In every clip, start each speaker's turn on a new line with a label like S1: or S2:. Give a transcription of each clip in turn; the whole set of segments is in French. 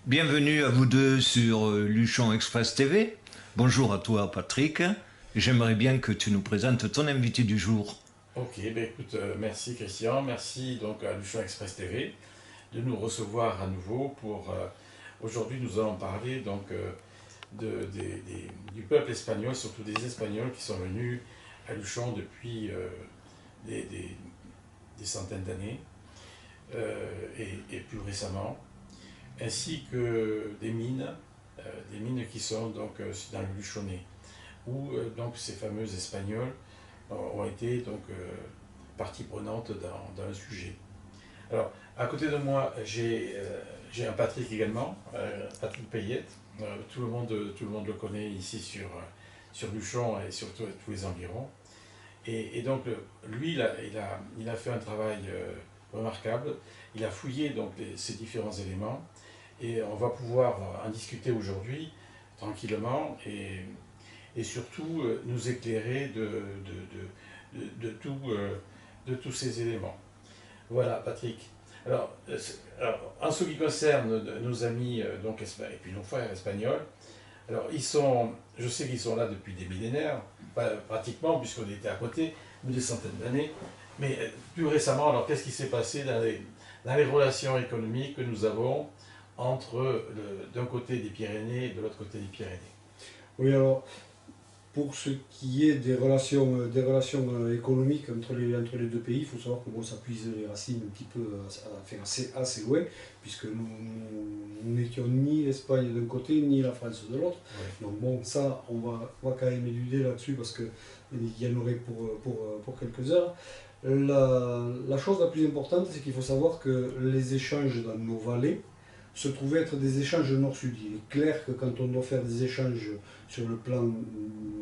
S1: Bienvenue à vous deux sur Luchon Express TV. Bonjour à toi Patrick. J'aimerais bien que tu nous présentes ton invité du jour.
S2: Ok, ben écoute, merci Christian, merci donc à Luchon Express TV de nous recevoir à nouveau pour aujourd'hui nous allons parler donc du peuple espagnol, surtout des Espagnols qui sont venus à Luchon depuis des, des- des centaines d'années et plus récemment, ainsi que des mines qui sont donc dans le Luchonnais, où donc ces fameux Espagnols ont été donc partie prenante dans le sujet. Alors, à côté de moi, j'ai un Patrick également, Patrick Payette. Tout le monde le connaît ici sur Luchon et sur tous les environs. Et donc, lui, il a fait un travail remarquable. Il a fouillé donc ces différents éléments et on va pouvoir en discuter aujourd'hui tranquillement et surtout nous éclairer de tous ces éléments. Voilà, Patrick. En ce qui concerne nos amis et puis nos frères espagnols, alors je sais qu'ils sont là depuis des millénaires, pratiquement, puisqu'on était à côté, des centaines d'années. Mais plus récemment, alors qu'est-ce qui s'est passé dans les relations économiques que nous avons entre d'un côté des Pyrénées et de l'autre côté des Pyrénées?
S3: Oui, alors, pour ce qui est des relations économiques entre les deux pays, il faut savoir que bon, ça puise les racines un petit peu assez loin, puisque nous n'étions ni l'Espagne d'un côté, ni la France de l'autre.
S2: Oui.
S3: Donc bon, ça, on va quand même éluder là-dessus, parce qu'il y en aurait pour quelques heures. La chose la plus importante, c'est qu'il faut savoir que les échanges dans nos vallées se trouvaient être des échanges nord-sud. Il est clair que quand on doit faire des échanges sur le plan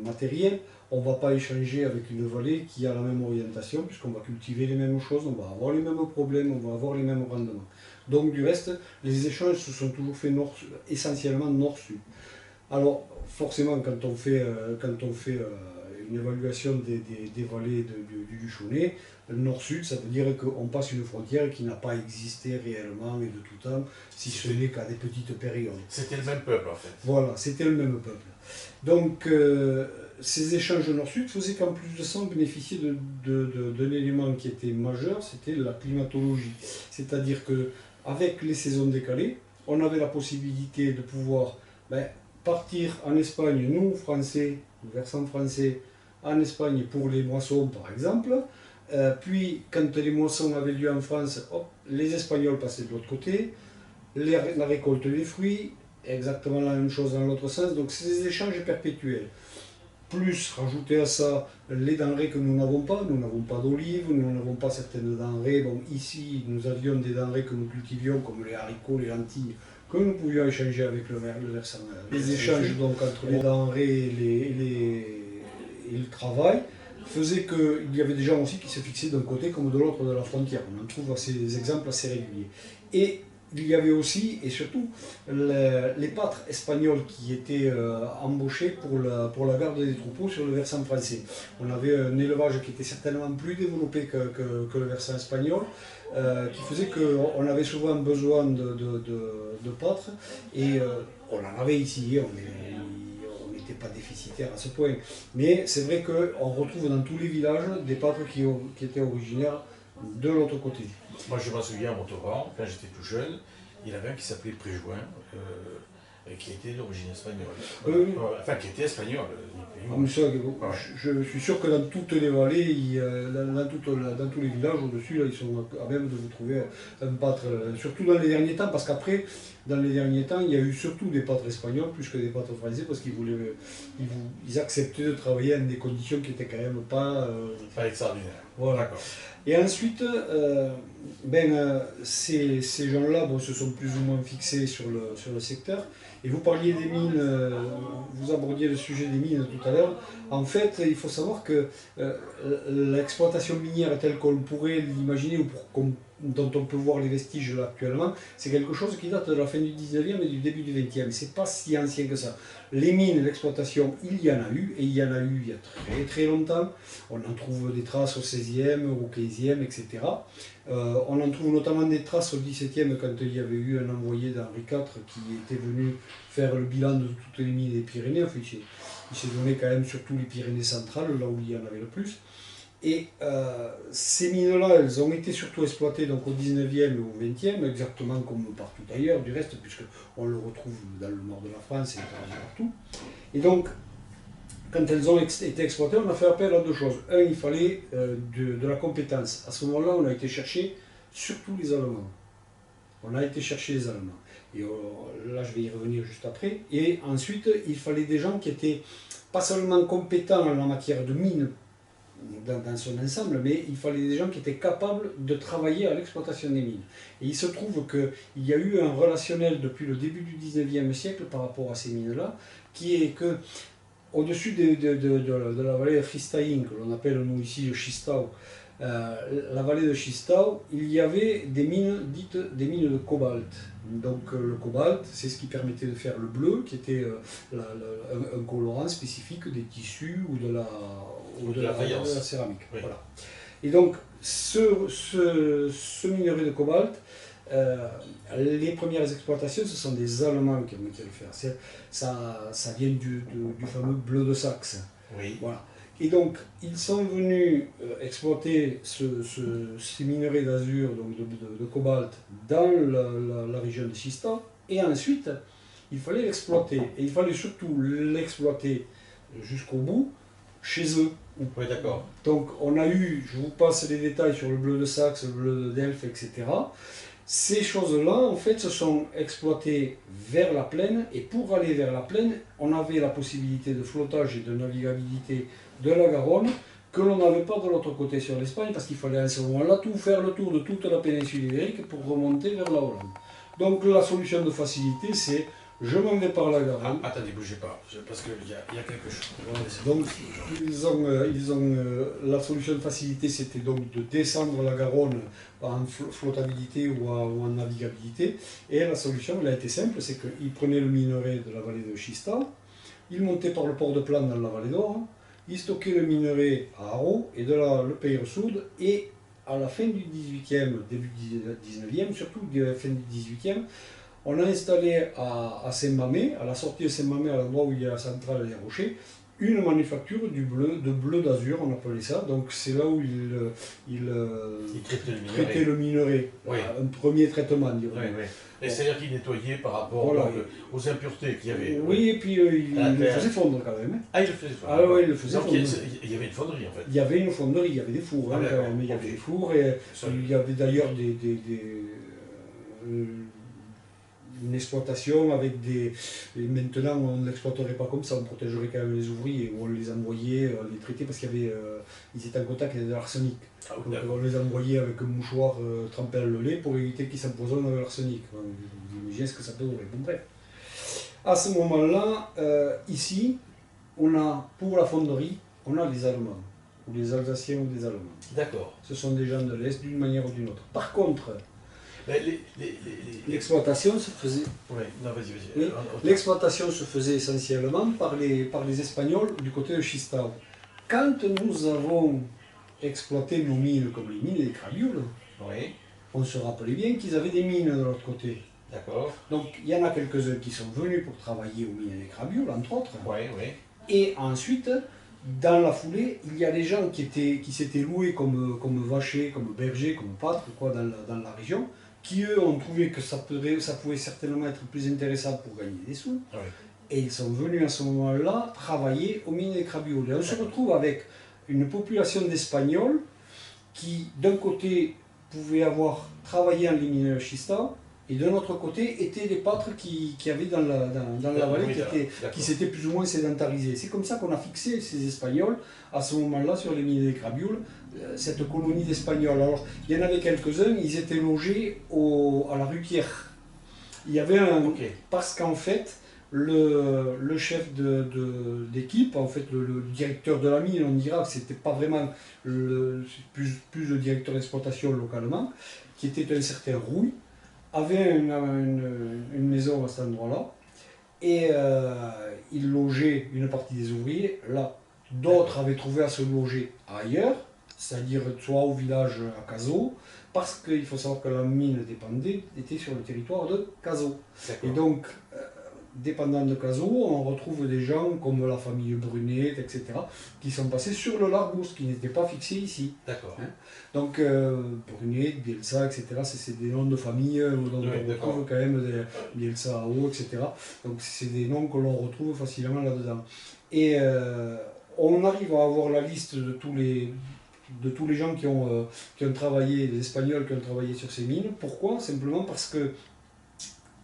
S3: matériel, on ne va pas échanger avec une vallée qui a la même orientation, puisqu'on va cultiver les mêmes choses, on va avoir les mêmes problèmes, on va avoir les mêmes rendements. Donc du reste, les échanges se sont toujours faits essentiellement nord-sud. Alors forcément, quand on fait une évaluation des vallées du Luchonnais, nord-sud, ça veut dire qu'on passe une frontière qui n'a pas existé réellement et de tout temps, si ce n'est qu'à des petites périodes.
S2: C'était le même peuple en fait.
S3: Voilà, c'était le même peuple. Donc, ces échanges nord-sud faisaient qu'en plus de ça, on bénéficiait d'un élément qui était majeur, c'était la climatologie. C'est-à-dire que avec les saisons décalées, on avait la possibilité de pouvoir ben, partir en Espagne, nous, Français, le versant français, en Espagne pour les moissons, par exemple. Puis, quand les moissons avaient lieu en France, hop, les Espagnols passaient de l'autre côté, la récolte des fruits, exactement la même chose dans l'autre sens. Donc c'est des échanges perpétuels. Plus rajouter à ça les denrées que nous n'avons pas. Nous n'avons pas d'olives, nous n'avons pas certaines denrées. Bon, ici, nous avions des denrées que nous cultivions, comme les haricots, les lentilles, que nous pouvions échanger avec le versant. Les échanges donc entre les denrées et le travail faisaient qu'il y avait des gens aussi qui se fixaient d'un côté comme de l'autre de la frontière. On en trouve ces exemples assez réguliers. Et il y avait aussi, et surtout, les pâtres espagnols qui étaient embauchés pour la garde des troupeaux sur le versant français. On avait un élevage qui était certainement plus développé que le versant espagnol, qui faisait qu'on avait souvent besoin de pâtres, et on en avait ici, on n'était pas déficitaire à ce point. Mais c'est vrai qu'on retrouve dans tous les villages des pâtres qui étaient originaires de l'autre côté.
S2: Moi, je me souviens à Montauban, quand j'étais tout jeune, il y en avait un qui s'appelait Préjoin, et qui était d'origine espagnole.
S3: Oui, oui.
S2: Enfin, qui était espagnol, ni plus ni
S3: Comme
S2: moins.
S3: ça,
S2: Ouais.
S3: je suis sûr que dans toutes les vallées, dans tous les villages au-dessus, là, ils sont à même de vous trouver un pâtre, surtout dans les derniers temps, parce qu'après, dans les derniers temps, il y a eu surtout des pâtres espagnols plus que des pâtres français, parce ils acceptaient de travailler dans des conditions qui n'étaient quand même pas.
S2: Pas extraordinaire.
S3: Voilà.
S2: D'accord.
S3: Et ensuite, ces gens-là bon, se sont plus ou moins fixés sur le secteur. Et vous parliez des mines, vous abordiez le sujet des mines tout à l'heure. En fait, il faut savoir que l'exploitation minière telle qu'on pourrait l'imaginer ou dont on peut voir les vestiges là actuellement, c'est quelque chose qui date de la fin du 19e et du début du 20e. C'est pas si ancien que ça. Les mines, l'exploitation, il y en a eu, et il y en a eu il y a très très longtemps. On en trouve des traces au 16e, au 15e, etc. On en trouve notamment des traces au 17e quand il y avait eu un envoyé d'Henri IV qui était venu faire le bilan de toutes les mines des Pyrénées. Enfin, il s'est donné quand même surtout les Pyrénées centrales, là où il y en avait le plus. Et ces mines-là, elles ont été surtout exploitées donc, au 19e et au 20e, exactement comme partout ailleurs, du reste, puisqu'on le retrouve dans le nord de la France et partout. Et donc, quand elles ont été exploitées, on a fait appel à deux choses. Un, il fallait de la compétence. À ce moment-là, on a été chercher surtout les Allemands. On a été chercher les Allemands. Et là, je vais y revenir juste après. Et ensuite, il fallait des gens qui étaient pas seulement compétents en la matière de mines, dans son ensemble, mais il fallait des gens qui étaient capables de travailler à l'exploitation des mines. Et il se trouve qu'il y a eu un relationnel depuis le début du 19e siècle par rapport à ces mines-là, qui est que au-dessus de la vallée de Fristaing, que l'on appelle nous ici le Schistau, la vallée de Schistau, il y avait des mines dites des mines de cobalt. Donc le cobalt, c'est ce qui permettait de faire le bleu, qui était un colorant spécifique des tissus ou de la céramique. Oui. Voilà. Et donc ce minerai de cobalt, les premières exploitations, ce sont des Allemands qui ont été le faire. Ça vient du fameux bleu de Saxe. Oui. Voilà. Et donc, ils sont venus exploiter ces minerais d'azur, donc de cobalt, dans la région de Schistau. Et ensuite, il fallait l'exploiter. Et il fallait surtout l'exploiter jusqu'au bout, chez eux.
S2: Oui, d'accord.
S3: Donc, on a eu, je vous passe les détails sur le bleu de Saxe, le bleu de Delft, etc. Ces choses-là, en fait, se sont exploitées vers la plaine. Et pour aller vers la plaine, on avait la possibilité de flottage et de navigabilité de la Garonne, que l'on n'avait pas de l'autre côté sur l'Espagne, parce qu'il fallait à ce moment-là tout faire le tour de toute la péninsule ibérique pour remonter vers la Hollande. Donc la solution de facilité, c'est je m'en vais par la Garonne.
S2: Ah, attendez, bougez pas, parce qu'il y a quelque chose.
S3: Donc la solution de facilité, c'était donc de descendre la Garonne en flottabilité ou en navigabilité. Et la solution, elle a été simple, c'est qu'ils prenaient le minerai de la vallée de Schistau, ils montaient par le port de Plane dans la vallée d'Or, ils stockaient le minerai à Haro et de là le Peyre-Soude, et à la fin du 18e, début du 19e, surtout à la fin du 18e, on a installé à Saint-Mamé, à la sortie de Saint-Mamé, à l'endroit où il y a la centrale des Rochers, une manufacture de bleu d'azur, on appelait ça. Donc c'est là où il traitait le minerai. Oui. Un premier traitement,
S2: oui, oui. Et c'est-à-dire qu'il nettoyait par rapport voilà, aux impuretés qu'il y avait.
S3: Oui, et puis il le faisait fondre quand même.
S2: Ah, il le faisait fondre.
S3: Ah oui, il le faisait fondre.
S2: Il y avait une fonderie en fait.
S3: Il y avait une fonderie, il y avait des fours quand même. Il y avait des fours et il y avait d'ailleurs une exploitation avec des... Et maintenant, on ne l'exploiterait pas comme ça, on protégerait quand même les ouvriers, on les envoyait, on les traitait parce qu'ils étaient en contact avec de l'arsenic. Ah, donc on les envoyait avec un mouchoir trempé dans le lait pour éviter qu'ils s'empoisonnent avec l'arsenic. Vous imaginez ce que ça peut donner. Bon, bref. À ce moment-là, ici, on a, pour la fonderie, on a les Allemands, ou les Alsaciens ou des Allemands.
S2: D'accord.
S3: Ce sont des gens de l'Est d'une manière ou d'une autre. Par contre, l'exploitation se faisait.
S2: Oui, non, vas-y.
S3: Oui, l'exploitation se faisait essentiellement par les Espagnols du côté de Schistau. Quand nous avons exploité nos mines comme les mines des Crabioules, oui, on se rappelait bien qu'ils avaient des mines de l'autre côté.
S2: D'accord.
S3: Donc il y en a quelques-uns qui sont venus pour travailler aux mines des Crabioules, entre autres.
S2: Oui, oui.
S3: Et ensuite, dans la foulée, il y a des gens qui s'étaient loués comme vachers, comme bergers, comme pâtres dans la région, qui eux ont trouvé que ça pouvait certainement être plus intéressant pour gagner des sous. Oui. Et ils sont venus à ce moment-là travailler aux mines des Crabioules. Et on se retrouve avec une population d'Espagnols qui, d'un côté, pouvaient avoir travaillé en mines de schistau, et de l'autre côté, étaient des pâtres qui avaient dans la vallée, qui s'étaient plus ou moins sédentarisés. C'est comme ça qu'on a fixé ces Espagnols, à ce moment-là, sur les mines des Crabioules, cette colonie d'Espagnols. Alors, il y en avait quelques-uns, ils étaient logés à la Rutière. Il y avait parce qu'en fait, le chef d'équipe, en fait, le directeur de la mine, on dira que c'était pas vraiment plus le directeur d'exploitation localement, qui était un certain Rouille, avait une maison à cet endroit-là, et il logeait une partie des ouvriers là. D'autres avaient trouvé à se loger ailleurs, c'est-à-dire soit au village à Cazaux, parce qu'il faut savoir que la mine était sur le territoire de Cazaux. Et donc, dépendant de Cazaux, on retrouve des gens comme la famille Brunet, etc., qui sont passés sur le Largousse, qui n'étaient pas fixés ici.
S2: D'accord.
S3: Hein. Donc, Brunet, Bielsa, etc., c'est des noms de famille dont on retrouve quand même des Bielsa Ao, etc. Donc, c'est des noms que l'on retrouve facilement là-dedans. Et on arrive à avoir la liste de tous les gens qui ont travaillé, les Espagnols qui ont travaillé sur ces mines. Pourquoi? Simplement parce que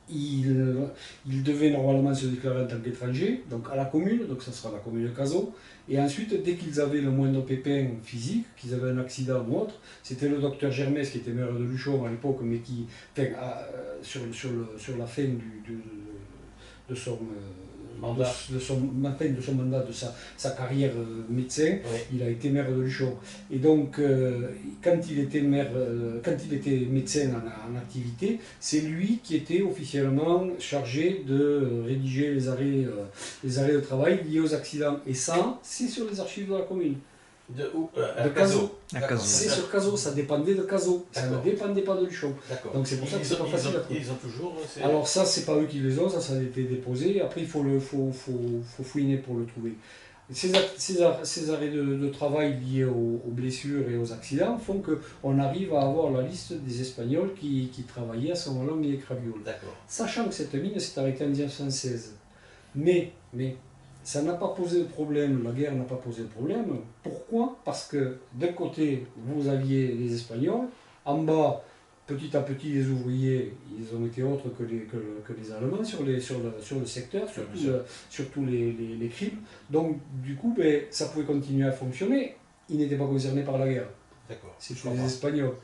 S3: ils devaient normalement se déclarer en tant qu'étrangers, donc à la commune, donc ça sera la commune de Cazaux. Et ensuite, dès qu'ils avaient le moindre pépin physique, qu'ils avaient un accident ou autre, c'était le docteur Germès qui était maire de Luchon à l'époque, mais qui, sur la fin de son mandat, de son mandat, de sa carrière médecin, il a été maire de Luchon. Et donc, quand il était médecin en activité, c'est lui qui était officiellement chargé de rédiger les arrêts de travail liés aux accidents. Et ça, c'est sur les archives de la commune.
S2: De
S3: Cazaux.
S1: C'est
S3: sur Cazaux, ça dépendait de Cazaux, ça ne dépendait pas de Luchon. Donc c'est pour ça que c'est pas facile à trouver.
S2: Ils ont toujours.
S3: Alors ça, c'est pas eux qui les ont, ça a été déposé. Après, il faut fouiner pour le trouver. Ces arrêts de travail liés aux blessures et aux accidents font qu'on arrive à avoir la liste des Espagnols qui travaillaient à ce moment-là au mine Cravioul. Sachant que cette mine s'est arrêtée en 1916. Mais ça n'a pas posé de problème, la guerre n'a pas posé de problème. Pourquoi? Parce que d'un côté, vous aviez les Espagnols, en bas, petit à petit, les ouvriers, ils ont été autres que les Allemands sur le secteur, surtout les cribles. Donc, du coup, ça pouvait continuer à fonctionner. Ils n'étaient pas concernés par la guerre. C'était les Espagnols.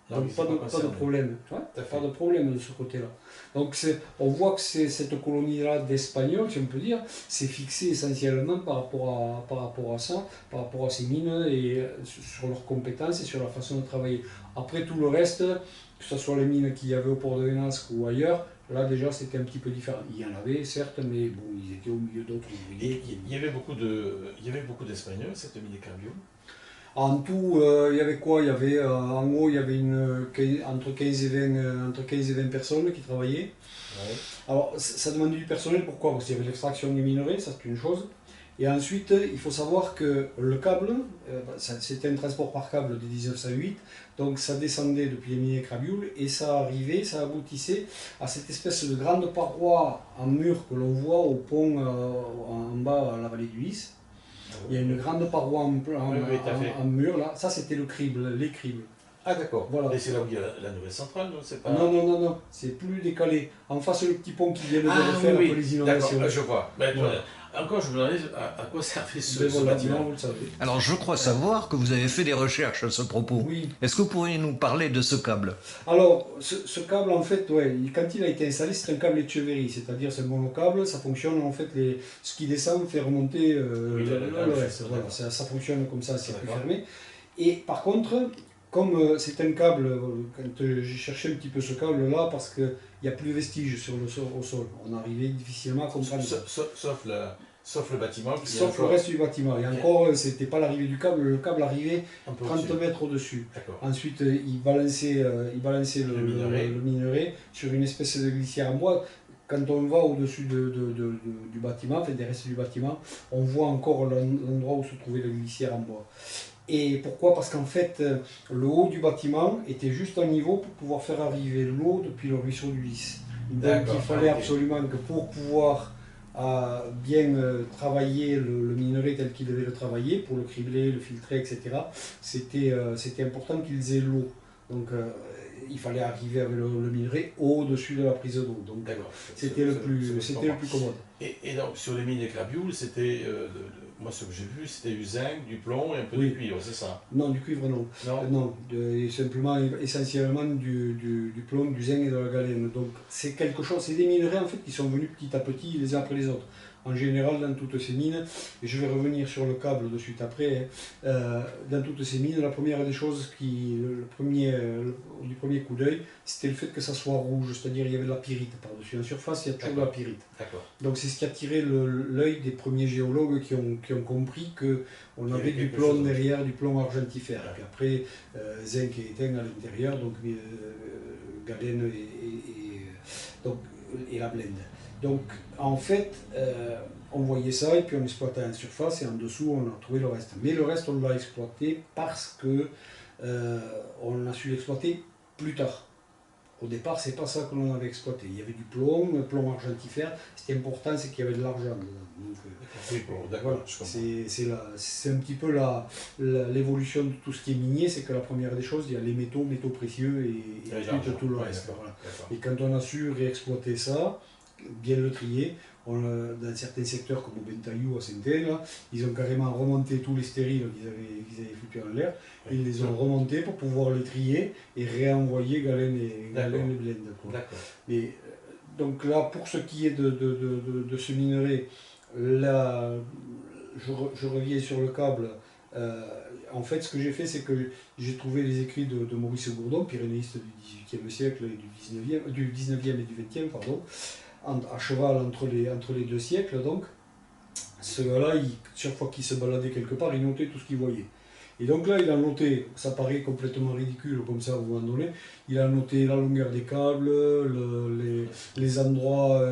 S3: Donc pas de problème, pas de problème de ce côté-là. Donc on voit que cette colonie-là d'Espagnols, si on peut dire, c'est fixé essentiellement par rapport à ça, par rapport à ces mines et sur leurs compétences et sur leur façon de travailler. Après tout le reste, que ce soit les mines qu'il y avait au port de Venasque ou ailleurs, là déjà c'était un petit peu différent. Il y en avait certes, mais bon, ils étaient au milieu d'autres ouvriers.
S2: Il y avait beaucoup d'Espagnols, cette mine de Cravioul.
S3: En tout, il y avait quoi? Il y avait, en haut, il y avait entre 15 et 20 personnes qui travaillaient. Alors, ça demandait du personnel, pourquoi? Parce qu'il y avait l'extraction des minerais, ça c'est une chose. Et ensuite, il faut savoir que le câble, c'était un transport par câble de 1908, donc ça descendait depuis les mines Cravioul et ça arrivait, ça aboutissait à cette espèce de grande paroi en mur que l'on voit au pont en bas à la vallée du Lys. Il y a une grande paroi en mur là, ça c'était le crible, les cribles.
S2: Ah d'accord.
S3: Voilà.
S2: Et c'est là où il y a la nouvelle centrale, non? C'est pas...
S3: Non, c'est plus décalé. En face le petit pont qui vient de refaire un peu les innovations.
S2: D'accord, je vois. Encore, je me demandais à quoi servait ce bâtiment.
S3: Vous le savez.
S1: Alors je crois savoir que vous avez fait des recherches à ce propos.
S3: Oui.
S1: Est-ce que vous pourriez nous parler de ce câble?
S3: Alors, ce câble, en fait, quand il a été installé, c'est un câble Etcheverry, c'est-à-dire c'est un monocâble, ça fonctionne, en fait, ce qui descend fait remonter le reste. Voilà, ça fonctionne comme ça, c'est circuit fermé. Et par contre, comme c'est un câble, quand j'ai cherché un petit peu ce câble-là, parce qu'il n'y a plus de vestiges au sol, on arrivait difficilement à comprendre.
S2: Sauf le bâtiment.
S3: Sauf le reste du bâtiment. Et encore, c'était pas l'arrivée du câble, le câble arrivait 30 mètres au-dessus. Ensuite, il balançait le minerai sur une espèce de glissière en bois. Quand on va au-dessus du bâtiment, des restes du bâtiment, on voit encore l'endroit où se trouvait le glissière en bois. Et pourquoi? Parce qu'en fait, le haut du bâtiment était juste en niveau pour pouvoir faire arriver l'eau depuis le ruisseau du Lys. Donc il fallait absolument que pour pouvoir bien travailler le minerai tel qu'il devait le travailler, pour le cribler, le filtrer, etc., c'était important qu'ils aient l'eau. Donc il fallait arriver avec le minerai au-dessus de la prise d'eau. Donc c'était le plus commode.
S2: Et donc sur les mines de Cravioul, c'était, moi ce que j'ai vu, c'était du zinc, du plomb et un peu de cuivre, c'est ça?
S3: Non, du cuivre non. Non, simplement essentiellement du plomb, du zinc et de la galène. Donc c'est quelque chose, c'est des minerais en fait qui sont venus petit à petit les uns après les autres. en général, dans toutes ces mines, et je vais revenir sur le câble de suite après, dans toutes ces mines, la première des choses du premier coup d'œil, c'était le fait que ça soit rouge, c'est-à-dire il y avait de la pyrite par-dessus. En surface, il y a toujours de la pyrite. Donc c'est ce qui a tiré l'œil des premiers géologues qui ont compris qu'on avait du plomb derrière, du plomb argentifère. Et puis après, zinc et étain à l'intérieur, donc galène et la blende. Donc en fait, on voyait ça et puis on exploitait en surface et en dessous on a trouvé le reste. Mais le reste on l'a exploité parce que on a su l'exploiter plus tard. Au départ, c'est pas ça que l'on avait exploité. Il y avait du plomb argentifère. Ce qui est important, c'est qu'il y avait de l'argent dedans. Donc,
S2: oui, bon, d'accord.
S3: Voilà, c'est un petit peu l'évolution de tout ce qui est minier. C'est que la première des choses, il y a les métaux précieux et ensuite tout le reste. Voilà. Et quand on a su réexploiter ça, bien le trier, dans certains secteurs comme au Bentaillou, à Saint-Étienne, ils ont carrément remonté tous les stériles qu'ils avaient foutus en l'air, et ils les ont remontés pour pouvoir les trier et réenvoyer galène et blende. Mais donc là, pour ce qui est de ce minerai, là, je reviens sur le câble. En fait, ce que j'ai fait, c'est que j'ai trouvé les écrits de Maurice Gourdon, pyrénéiste du XVIIIe siècle et du XIXe et du XXe, pardon, à cheval entre les deux siècles. Donc, ce gars-là, chaque fois qu'il se baladait quelque part, il notait tout ce qu'il voyait. Et donc là, il a noté, ça paraît complètement ridicule comme ça, à un moment donné, il a noté la longueur des câbles, les endroits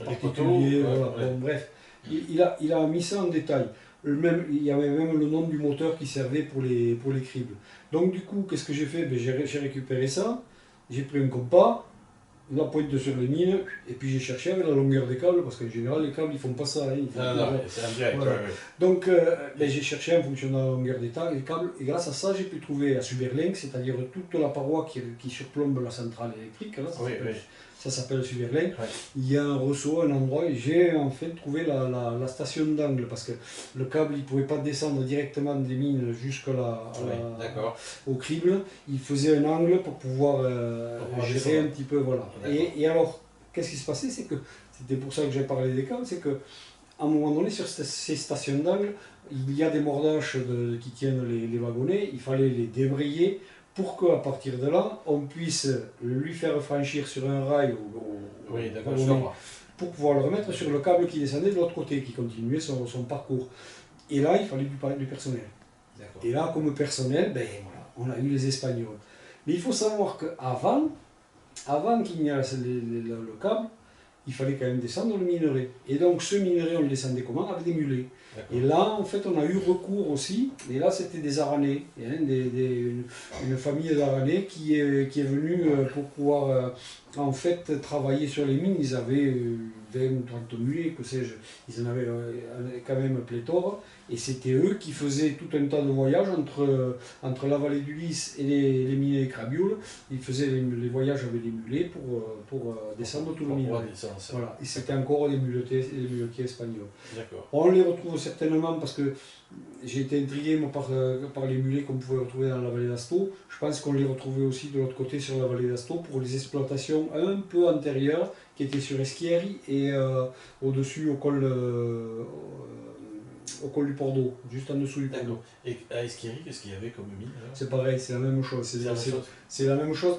S3: particuliers, voilà. Bon, bref, il a mis ça en détail. Il y avait même le nom du moteur qui servait pour les cribles. Donc du coup, qu'est-ce que j'ai fait? J'ai récupéré ça, j'ai pris un compas, la pointe sur les mines, et puis j'ai cherché avec la longueur des câbles, parce qu'en général les câbles ils font pas ça.
S2: Non, c'est indirect.
S3: Voilà. Donc j'ai cherché en fonction de la longueur des câbles, et grâce à ça j'ai pu trouver à Suberlink, c'est-à-dire toute la paroi qui surplombe la centrale électrique, là, ça s'appelle Suberlink. Il y a un ressaut, un endroit, et j'ai en fait trouvé la station d'angle, parce que le câble il ne pouvait pas descendre directement des mines jusqu'au crible, il faisait un angle pour pouvoir gérer un petit peu, voilà. Et alors, qu'est-ce qui se passait? C'est que, c'était pour ça que j'ai parlé des câbles, c'est que à un moment donné, sur ces stations d'angle, il y a des mordaches qui tiennent les wagonnets, il fallait les débrayer pour qu'à partir de là, on puisse lui faire franchir sur un rail pour pouvoir le remettre sur le câble qui descendait de l'autre côté, qui continuait son parcours. Et là, il fallait du personnel. Et là, comme personnel, ben, voilà, on a eu les Espagnols. Mais il faut savoir qu'avant qu'il n'y ait le câble, il fallait quand même descendre le minerai. Et donc ce minerai, on le descendait comment? Avec des mulets. Et là, en fait, on a eu recours aussi, et là c'était des Aranais, une famille d'Aranais qui est venue pour pouvoir en fait travailler sur les mines. Ils avaient 20 ou 30 mulets, que sais-je, ils en avaient quand même pléthore, et c'était eux qui faisaient tout un tas de voyages entre la vallée du Lys et les mines des Crabioles. Ils faisaient les voyages avec des mulets pour descendre tout le minerai. Voilà. Et c'était encore des muletiers espagnols. On les retrouve certainement parce que j'ai été intrigué moi, par les mulets qu'on pouvait retrouver dans la vallée d'Asto. Je pense qu'on les retrouvait aussi de l'autre côté sur la vallée d'Asto pour les exploitations un peu antérieures qui étaient sur Eschieri et au-dessus au col du Port d'Eau, juste en dessous du Port d'Eau.
S2: Et à Eschieri, qu'est-ce qu'il y avait comme mine?
S3: C'est pareil, c'est la même chose. C'est la même chose.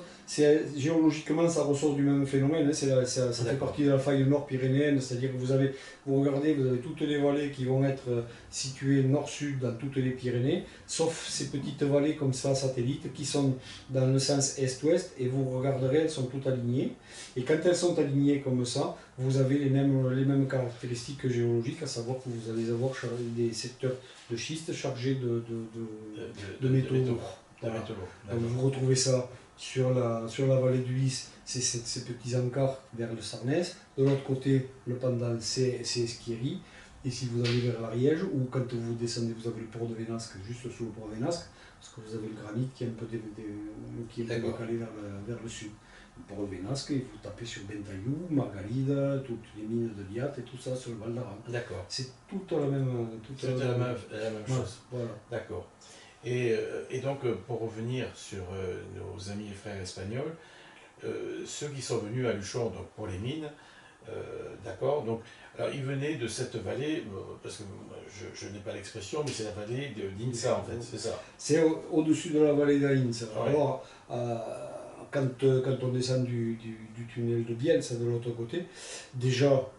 S3: Géologiquement, ça ressort du même phénomène. Hein. Ça fait partie de la faille nord-pyrénéenne, c'est-à-dire que vous regardez, vous avez toutes les vallées qui vont être situées nord-sud dans toutes les Pyrénées, sauf ces petites vallées comme ça, satellites, qui sont dans le sens est-ouest, et vous regarderez, elles sont toutes alignées. Et quand elles sont alignées comme ça, vous avez les mêmes caractéristiques géologiques, à savoir que vous allez avoir des secteurs de schiste chargés de métaux lourds. Voilà. Donc vous retrouvez ça sur la vallée du Lys, c'est ces petits encarts vers le Sarnès. De l'autre côté, le pendant, c'est Eschieri. Et si vous allez vers l'Ariège, ou quand vous descendez, vous avez le port de Vénasque, juste sous le port de Vénasque, parce que vous avez le granit qui est un peu décalé vers le sud. Le port de Vénasque, et vous tapez sur Bentaillou, Margalida, toutes les mines de Liat et tout ça sur le Val d'Aran.
S2: D'accord.
S3: C'est toute la même
S2: chose.
S3: Voilà.
S2: D'accord. Et donc, pour revenir sur nos amis et frères espagnols, ceux qui sont venus à Luchon donc pour les mines, D'accord. Donc, alors, il venait de cette vallée, parce que je n'ai pas l'expression, mais c'est la vallée d'Insa, en fait, c'est ça.
S3: C'est au-dessus de la vallée d'Aïns.
S2: Ouais.
S3: Alors, quand on descend du tunnel de Bielsa de l'autre côté, déjà,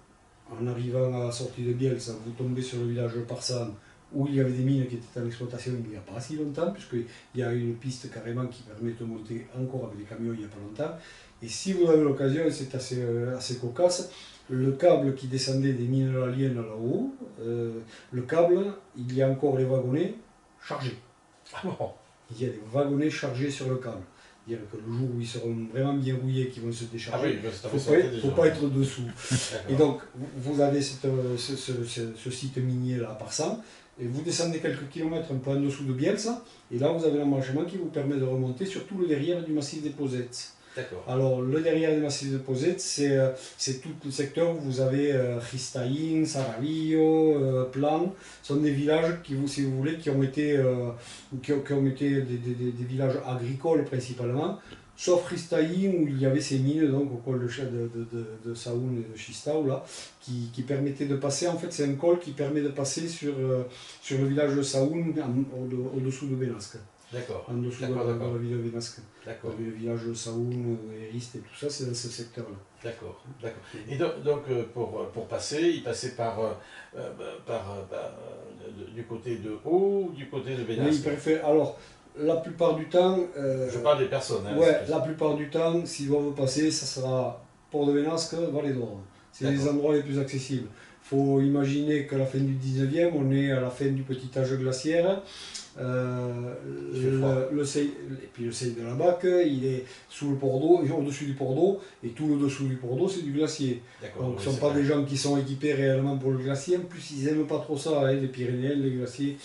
S3: en arrivant à la sortie de Bielsa, vous tombez sur le village de Parsan, où il y avait des mines qui étaient en exploitation il n'y a pas si longtemps, puisqu'il y a une piste carrément qui permet de monter encore avec des camions il n'y a pas longtemps. Et si vous avez l'occasion, c'est assez cocasse, le câble qui descendait des mines de la Lienne là-haut, le câble, il y a encore les wagonnets chargés.
S2: Ah bon.
S3: Il y a des wagonnets chargés sur le câble. C'est-à-dire que le jour où ils seront vraiment bien rouillés, qu'ils vont se
S2: Ah
S3: décharger,
S2: oui,
S3: il ne faut pas être dessous. Et
S2: D'accord.
S3: donc, vous avez ce site minier là à Parsan, et vous descendez quelques kilomètres un peu en dessous de Bielsa, et là vous avez l'embranchement qui vous permet de remonter sur tout le derrière du massif des Posettes.
S2: D'accord.
S3: Alors, le derrière du massif des Posettes, c'est tout le secteur où vous avez Gistaín, Saravillo, Plan, sont des villages qui, si vous voulez, qui ont été des villages agricoles principalement, sauf Gistaín où il y avait ces mines donc, au col de Saoun et de Chistau, là, qui permettaient de passer. En fait, c'est un col qui permet de passer sur le village de Saoun au-dessous de Benasque.
S2: D'accord.
S3: En dessous de la ville de Benasque.
S2: D'accord.
S3: Le village de Saoun, Erist et tout ça, c'est dans ce secteur-là.
S2: D'accord. D'accord. Et donc pour passer, il passait du côté de Haut ou du côté de
S3: Oui,
S2: Bénasque?
S3: alors, la plupart du temps...
S2: Je parle des personnes. Hein,
S3: ouais, la plupart du temps, s'ils doivent passer, ça sera Port de Benasque, Vallée d'Or. C'est les endroits les plus accessibles. Il faut imaginer qu'à la fin du 19e, on est à la fin du petit âge glaciaire. Et puis le seuil de la Bac, il est sous le port d'eau, au-dessus du port d'eau, et tout le dessous du port d'eau, c'est du glacier. Donc ce ne sont pas des gens qui sont équipés réellement pour le glacier. En plus, ils n'aiment pas trop ça, hein, les Pyrénéens, les glaciers.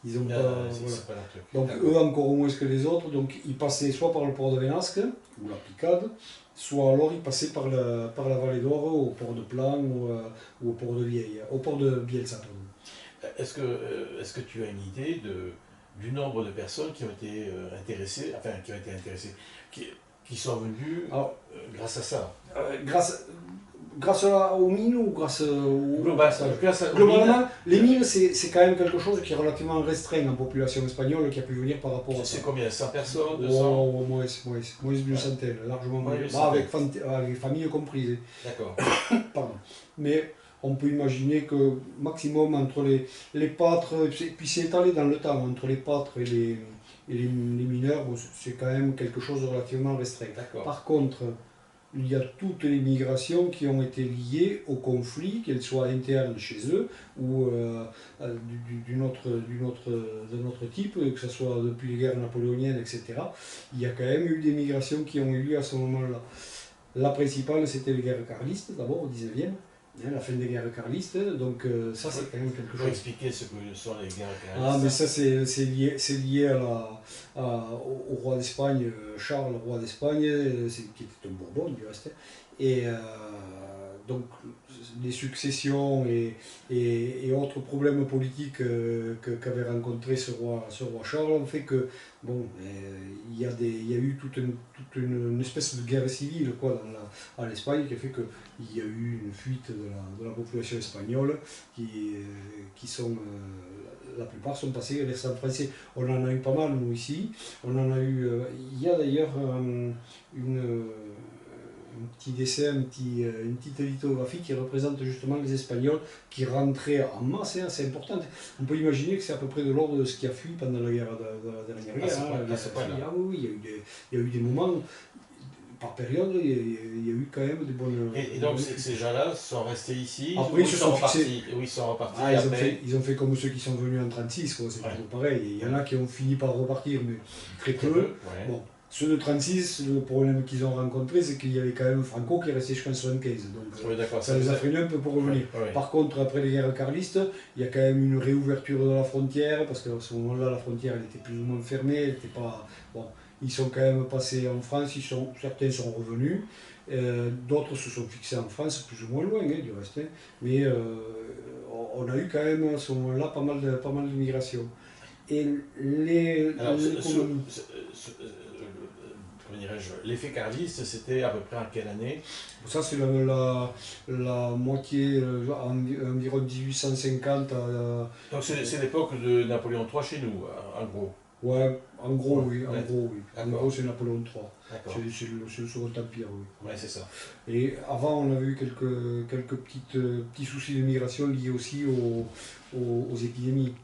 S3: Ils ont pas, voilà.
S2: Pas leur truc.
S3: Donc eux encore moins que les autres, donc ils passaient soit par le port de Benasque, ou la Picade, soit alors ils passaient par la vallée d'Or, au port de Plan ou au port de Vieille, au port de Bielsa.
S2: Est-ce que tu as une idée du nombre de personnes qui ont été intéressées, qui sont venues grâce à ça?
S3: Grâce aux mines ou grâce
S2: Globalement,
S3: les mines, c'est quand même quelque chose qui est relativement restreint en population espagnole qui a pu venir par rapport à ça.
S2: C'est combien? 100 personnes? 200?
S3: Moins d'une centaine, largement moins. Avec familles comprises.
S2: D'accord.
S3: Pardon. Mais on peut imaginer que maximum entre les pâtres, puis c'est étalé dans le temps, entre les pâtres et les mineurs, bon, c'est quand même quelque chose de relativement restreint. Par contre, il y a toutes les migrations qui ont été liées au conflit, qu'elles soient internes chez eux ou d'un autre type, que ce soit depuis les guerres napoléoniennes, etc. Il y a quand même eu des migrations qui ont eu lieu à ce moment-là. La principale, c'était les guerres carlistes, d'abord au 19e. La fin des guerres carlistes, donc ça c'est quand même quelque chose.
S2: Il faut expliquer ce que sont les guerres carlistes.
S3: Ah, mais ça c'est lié au roi d'Espagne, Charles, roi d'Espagne, qui était un Bourbon du reste. Et donc les successions et autres problèmes politiques qu'avait rencontré ce roi Charles ont fait que bon, il y a eu toute une espèce de guerre civile quoi, en Espagne qui a fait qu'il y a eu une fuite de la population espagnole qui sont, la plupart sont passés vers San Français. On en a eu pas mal nous ici. On en a eu, il y a d'ailleurs un petit dessin, une petite lithographie qui représente justement les Espagnols qui rentraient en masse, hein, c'est important. On peut imaginer que c'est à peu près de l'ordre de ce qui a fui pendant la guerre de la dernière guerre. Ah oui, il y a eu des moments, par période, il y a eu quand même des bonnes...
S2: Et donc ces gens-là sont restés ici,
S3: après,
S2: ils sont repartis
S3: ils ont fait comme ceux qui sont venus en 36, c'est toujours pareil. Il y en a qui ont fini par repartir, mais très peu.
S2: Ouais.
S3: Bon. Ceux de 36, le problème qu'ils ont rencontré, c'est qu'il y avait quand même Franco qui est resté jusqu'en 75. Donc ça les a freinés un peu pour revenir. Par contre, après les guerres carlistes, il y a quand même une réouverture de la frontière, parce qu'à ce moment-là, la frontière elle était plus ou moins fermée, elle était pas... Bon, ils sont quand même passés en France, certains sont revenus, d'autres se sont fixés en France, plus ou moins loin du reste. Hein. Mais on a eu quand même à ce moment-là pas mal
S2: dirais-je, l'effet carliste, c'était à peu près en quelle année?
S3: Ça, c'est la moitié, environ 1850 à.
S2: Donc c'est l'époque de Napoléon III chez nous, en gros.
S3: Ouais, en gros,
S2: Ouais,
S3: oui. En
S2: ouais.
S3: gros, oui. En
S2: D'accord.
S3: gros, c'est Napoléon III.
S2: D'accord.
S3: C'est le Second Empire, oui.
S2: Ouais, c'est ça.
S3: Et avant, on avait eu quelques petits soucis de migration liés aussi aux épidémies.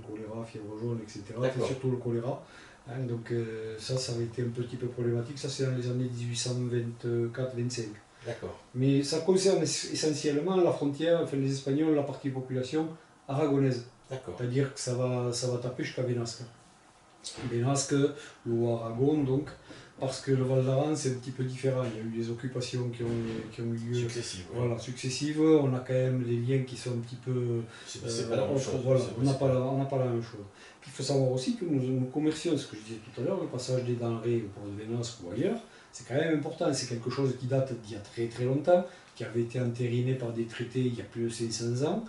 S3: Choléra, fièvre jaune, etc.
S2: D'accord.
S3: C'est surtout le choléra. Donc ça avait été un petit peu problématique. Ça, c'est dans les années 1824-25.
S2: D'accord.
S3: Mais ça concerne essentiellement la frontière, enfin les Espagnols, la partie population aragonaise.
S2: D'accord.
S3: C'est-à-dire que ça va taper jusqu'à Benasque. Benasque, le Haut-Aragon, donc, parce que le Val d'Aran, c'est un petit peu différent. Il y a eu des occupations qui ont eu lieu.
S2: Successive. Ouais.
S3: Voilà, successives. On a quand même des liens qui sont un petit peu.
S2: C'est pas la même chose.
S3: Voilà, on n'a pas la même chose. Puis il faut savoir aussi que nous commercions, ce que je disais tout à l'heure, le passage des denrées pour le Benasque ou ailleurs, c'est quand même important. C'est quelque chose qui date d'il y a très très longtemps, qui avait été entériné par des traités il y a plus de 500 ans.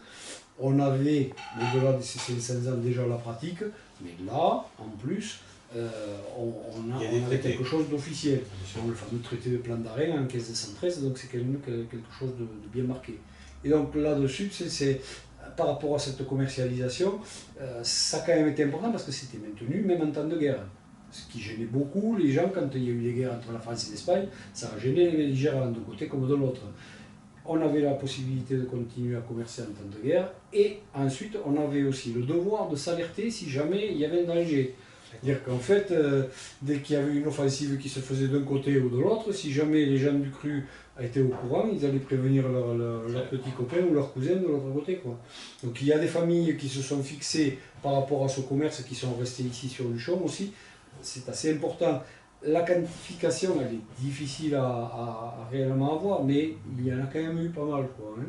S3: On avait, au-delà de ces 500 ans, déjà la pratique, mais là, en plus, on avait quelque chose d'officiel. Le fameux traité de Plan d'Arrêt en 1513, donc c'est quand même quelque chose de bien marqué. Et donc là-dessus, par rapport à cette commercialisation, ça a quand même été important parce que c'était maintenu même en temps de guerre. Ce qui gênait beaucoup les gens quand il y a eu des guerres entre la France et l'Espagne, ça a gêné les belligérants d'un côté comme de l'autre. On avait la possibilité de continuer à commercer en temps de guerre et ensuite on avait aussi le devoir de s'alerter si jamais il y avait un danger. C'est-à-dire qu'en fait, dès qu'il y avait une offensive qui se faisait d'un côté ou de l'autre, si jamais les gens du cru étaient au courant, ils allaient prévenir leurs petits copains ou leurs cousins de l'autre côté, quoi. Donc il y a des familles qui se sont fixées par rapport à ce commerce, qui sont restées ici sur Luchon aussi. C'est assez important. La quantification, elle est difficile à réellement avoir, mais il y en a quand même eu pas mal, quoi, hein.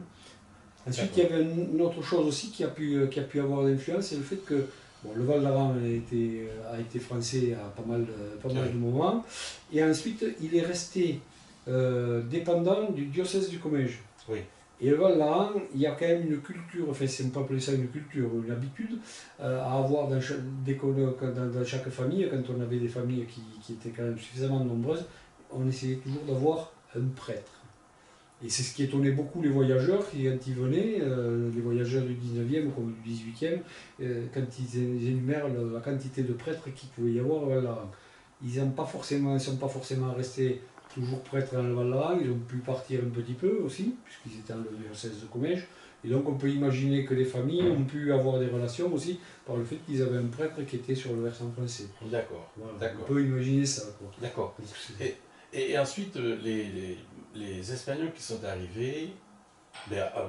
S3: Ensuite, il y avait une autre chose aussi qui a pu avoir d'influence, c'est le fait que le Val d'Aran a été français à pas mal de moments, et ensuite il est resté dépendant du diocèse du Comminges.
S2: Oui.
S3: Et le Val d'Aran, il y a quand même une culture, enfin c'est pas appeler ça une culture, une habitude à avoir dans chaque famille, quand on avait des familles qui étaient quand même suffisamment nombreuses, on essayait toujours d'avoir un prêtre. Et c'est ce qui étonnait beaucoup les voyageurs qui, quand ils venaient, les voyageurs du 19e comme du 18e, quand ils énumèrent la quantité de prêtres qu'il pouvait y avoir au Val d'Aran. Ils ne sont pas forcément restés toujours prêtres dans le Val d'Aran, ils ont pu partir un petit peu aussi, puisqu'ils étaient dans le diocèse de Comminges. Et donc on peut imaginer que les familles ont pu avoir des relations aussi par le fait qu'ils avaient un prêtre qui était sur le versant français.
S2: D'accord.
S3: Voilà, on peut imaginer ça.
S2: D'accord. Et ensuite, les Espagnols qui sont arrivés à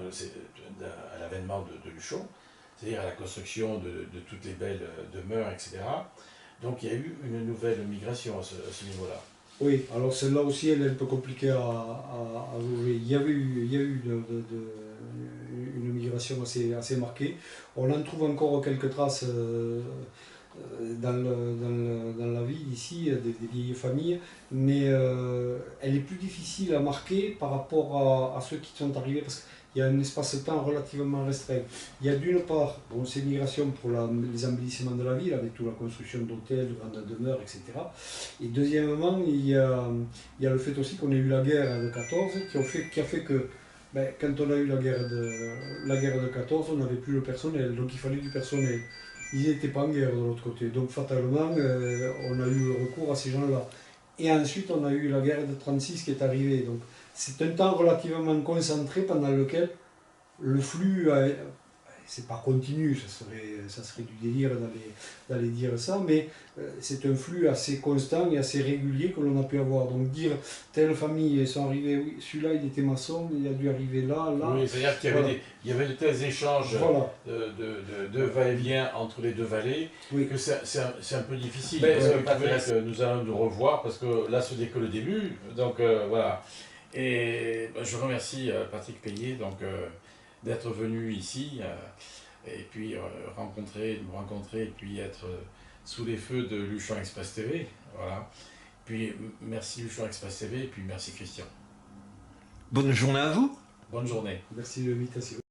S2: l'avènement de Luchon, c'est-à-dire à la construction de toutes les belles demeures, etc. Donc il y a eu une nouvelle migration à ce niveau-là.
S3: Oui, alors celle-là aussi, elle est un peu compliquée à jauger. Il y a eu une migration assez marquée. On en trouve encore quelques traces dans la ville ici, des vieilles familles, mais elle est plus difficile à marquer par rapport à ceux qui sont arrivés, parce qu'il y a un espace de temps relativement restreint. Il y a d'une part ces migrations pour les embellissements de la ville, avec toute la construction d'hôtels, de grandes demeures, etc. Et deuxièmement, il y a le fait aussi qu'on ait eu la guerre de 14, qui a fait que quand on a eu la guerre de 14, on n'avait plus le personnel, donc il fallait du personnel. Ils n'étaient pas en guerre de l'autre côté, donc fatalement, on a eu recours à ces gens-là. Et ensuite, on a eu la guerre de 36 qui est arrivée. Donc c'est un temps relativement concentré pendant lequel le flux, c'est pas continu, ça serait du délire d'aller dire ça, mais c'est un flux assez constant et assez régulier que l'on a pu avoir. Donc dire telle famille, ils sont arrivés, oui, celui-là il était maçon, il a dû arriver là.
S2: Oui, c'est-à-dire qu'il y avait, il y avait de tels échanges de va-et-vient entre les deux vallées,
S3: oui,
S2: que c'est un peu difficile.
S3: Parce
S2: que nous allons nous revoir, parce que là ce n'est que le début, donc voilà. Et je remercie Patrick Payet d'être venu ici et puis nous rencontrer et puis être sous les feux de Luchon Express TV. Voilà. Puis merci Luchon Express TV et puis merci Christian.
S1: Bonne journée à vous.
S2: Bonne journée.
S3: Merci de l'invitation.